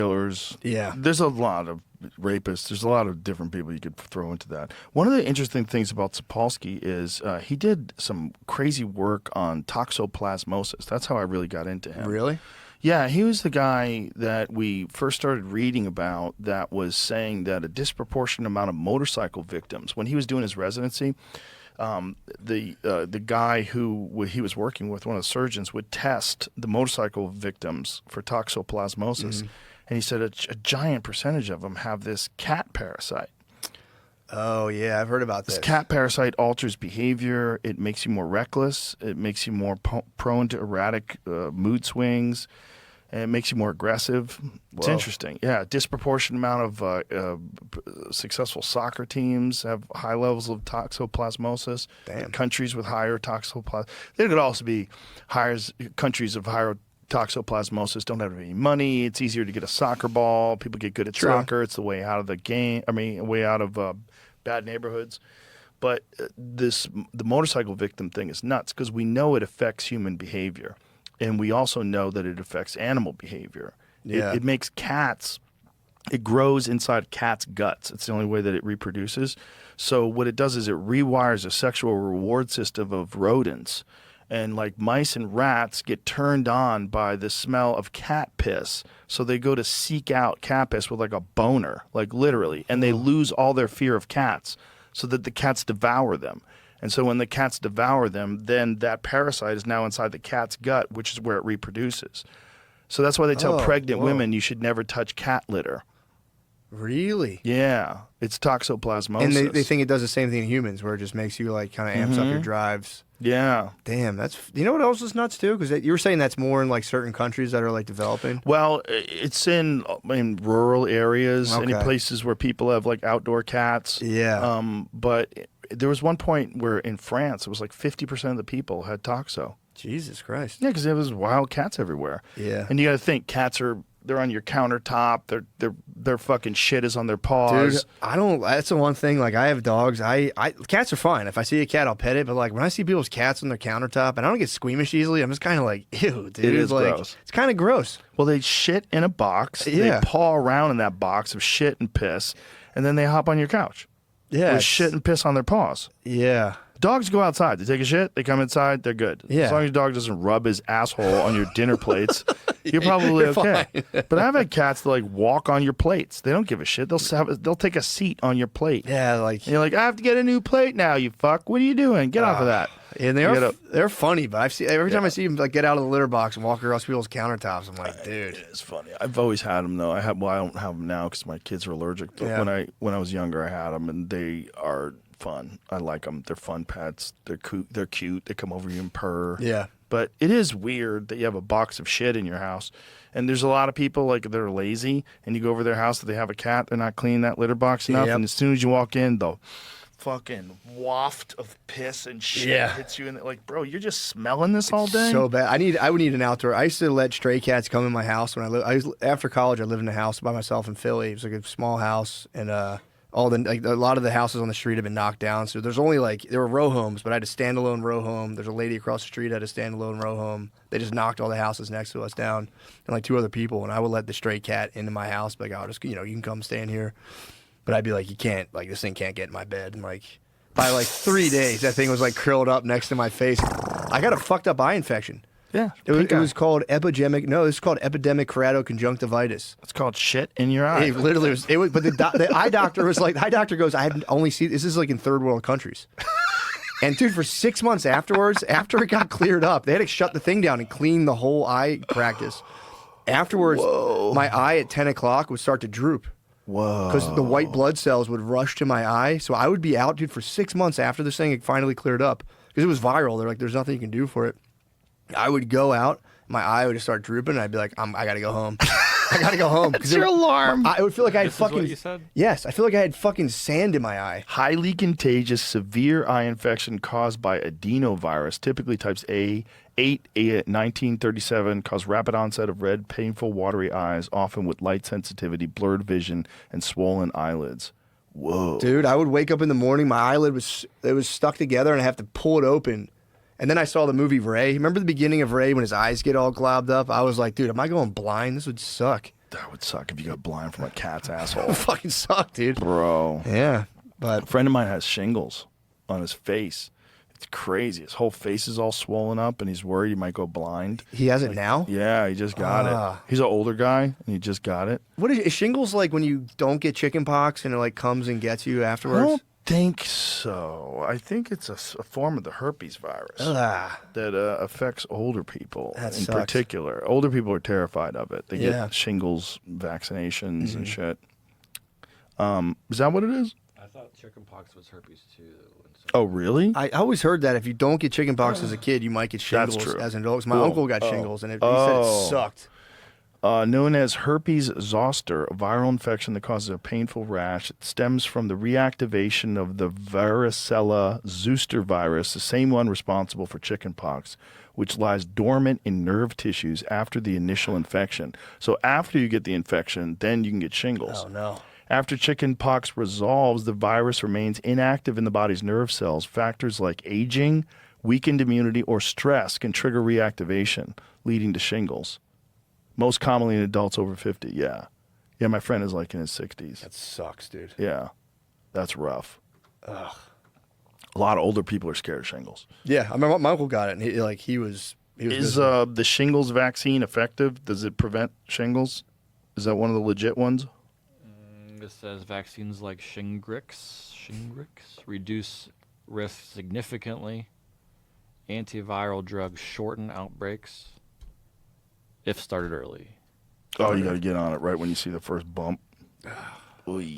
killers. Yeah. There's a lot of rapists. There's a lot of different people you could throw into that. One of the interesting things about Sapolsky is he did some crazy work on toxoplasmosis. That's how I really got into him. Really? Yeah, he was the guy that we first started reading about that was saying that a disproportionate amount of motorcycle victims, when he was doing his residency, the guy who he was working with, one of the surgeons, would test the motorcycle victims for toxoplasmosis. And he said a giant percentage of them have this cat parasite. Oh, yeah, I've heard about This this. cat parasite alters behavior. It makes you more reckless. It makes you more prone to erratic mood swings. And it makes you more aggressive. It's interesting. Yeah, disproportionate amount of successful soccer teams have high levels of toxoplasmosis. Damn. Countries with higher toxoplasmosis. There could also be countries of higher toxoplasmosis don't have any money. It's easier to get a soccer ball. People get good at soccer. It's the way out of the game. I mean, way out of bad neighborhoods. But the motorcycle victim thing is nuts because we know it affects human behavior. And we also know that it affects animal behavior. Yeah. It makes cats, it grows inside cats' guts. It's the only way that it reproduces. So what it does is it rewires a sexual reward system of rodents. And like mice and rats get turned on by the smell of cat piss. So they go to seek out cat piss with like a boner, like literally. And they lose all their fear of cats so that the cats devour them. And so when the cats devour them, then that parasite is now inside the cat's gut, which is where it reproduces. So that's why they tell pregnant women you should never touch cat litter. Really? Yeah. It's toxoplasmosis. And they think it does the same thing in humans, where it just makes you like kind of amps up your drives. Yeah. Damn, you know what else is nuts too? Because you were saying that's more in like certain countries that are like developing. Well, it's in rural areas, any Okay. places where people have like outdoor cats. Yeah. But there was one point where in France, it was like 50% of the people had toxo. Jesus Christ. Yeah, because there was wild cats everywhere. Yeah. And you got to think, they're on your countertop. Their fucking shit is on their paws. Dude, that's the one thing. Like, I have dogs. Cats are fine. If I see a cat, I'll pet it. But like when I see people's cats on their countertop, and I don't get squeamish easily, I'm just kind of like, ew, dude. It is like, gross. It's kind of gross. Well, they shit in a box. Yeah. They paw around in that box of shit and piss, and then they hop on your couch. Yeah. With shit and piss on their paws. Yeah. Dogs go outside. They take a shit. They come inside. They're good. Yeah. As long as your dog doesn't rub his asshole on your dinner plates, you're probably okay. But I've had cats that like walk on your plates. They don't give a shit. They'll take a seat on your plate. Yeah, like And you're like, I have to get a new plate now. You fuck. What are you doing? Get off of that. and they're funny, but every time I see them like get out of the litter box and walk across people's countertops, I'm like, dude, It is funny. I've always had them though. I don't have them now because my kids are allergic. But when I was younger, I had them, and they are fun. I like them. They're fun pets. They're cute. They come over you and purr. yeah. But it is weird that you have a box of shit in your house. And there's a lot of people like they're lazy, and you go over their house that they have a cat, they're not cleaning that litter box enough, Yep. and as soon as you walk in, the fucking waft of piss and shit hits you, and like, bro, you're just smelling this all day. So bad. I would need an outdoor. I used to let stray cats come in my house when after college. I lived in a house by myself in Philly. It was like a small house, and a lot of the houses on the street have been knocked down. So there's only there were row homes, but I had a standalone row home. There's a lady across the street had a standalone row home. They just knocked all the houses next to us down, and like 2 other people. And I would let the stray cat into my house, like, oh, just you can come stay in here. But I'd be like, you can't, like, this thing can't get in my bed. And like by like 3 days, that thing was like curled up next to my face. I got a fucked up eye infection. Yeah, It was called epidemic keratoconjunctivitis. it's called shit in your eye. It literally was. But the eye doctor was like, the eye doctor goes, I have only seen this is like in third world countries. And dude, for 6 months afterwards, after it got cleared up, they had to shut the thing down and clean the whole eye practice. Afterwards, my eye at 10 o'clock would start to droop. Whoa. Because the white blood cells would rush to my eye. So I would be out, dude, for 6 months after this thing had finally cleared up. Because it was viral. They're like, there's nothing you can do for it. I would go out, my eye would just start drooping, and I'd be like, I gotta go home. I gotta go home. That's your alarm. I would feel like I had This is what fucking. you said? Yes, I feel like I had fucking sand in my eye. Highly contagious, severe eye infection caused by adenovirus, typically types A, 1937, cause rapid onset of red, painful, watery eyes, often with light sensitivity, blurred vision, and swollen eyelids. Whoa. Dude, I would wake up in the morning, my eyelid was stuck together, and I have to pull it open. And then I saw the movie Ray. Remember the beginning of Ray when his eyes get all globbed up? I was like, dude, am I going blind? This would suck. That would suck if you got blind from a cat's asshole. Fucking suck, dude. Bro. Yeah, A but friend of mine has shingles on his face. It's crazy. His whole face is all swollen up, and he's worried he might go blind. he has it now. Yeah, he just got it. He's an older guy, and he just got it. What is shingles like when you don't get chicken pox and it like comes and gets you I afterwards? don't think so. I think it's a form of the herpes virus that affects older people That in sucks. particular. Older people are terrified of it. They Yeah. get shingles vaccinations and shit. Is that what it is? I thought chickenpox was herpes too. Oh, really? I always heard that if you don't get chicken pox as a kid, you might get That's shingles true. as an adult. 'Cause my Cool. uncle got Oh. shingles, and he said Oh. it sucked. Known as herpes zoster, a viral infection that causes a painful rash. It stems from the reactivation of the varicella zoster virus, the same one responsible for chickenpox, which lies dormant in nerve tissues after the initial infection. So after you get the infection, then you can get shingles. Oh no. After chickenpox resolves, the virus remains inactive in the body's nerve cells. Factors like aging, weakened immunity, or stress can trigger reactivation, leading to shingles. Most commonly in adults over 50, yeah. Yeah, my friend is like in his 60s. That sucks, dude. Yeah, that's rough. Ugh. A lot of older people are scared of shingles. Yeah, I remember my uncle got it, and he was Is visiting. the shingles vaccine effective? Does it prevent shingles? Is that one of the legit ones? This says vaccines like Shingrix reduce risk significantly. Antiviral drugs shorten outbreaks if started early. Oh, you got to get on it right when you see the first bump. Oy.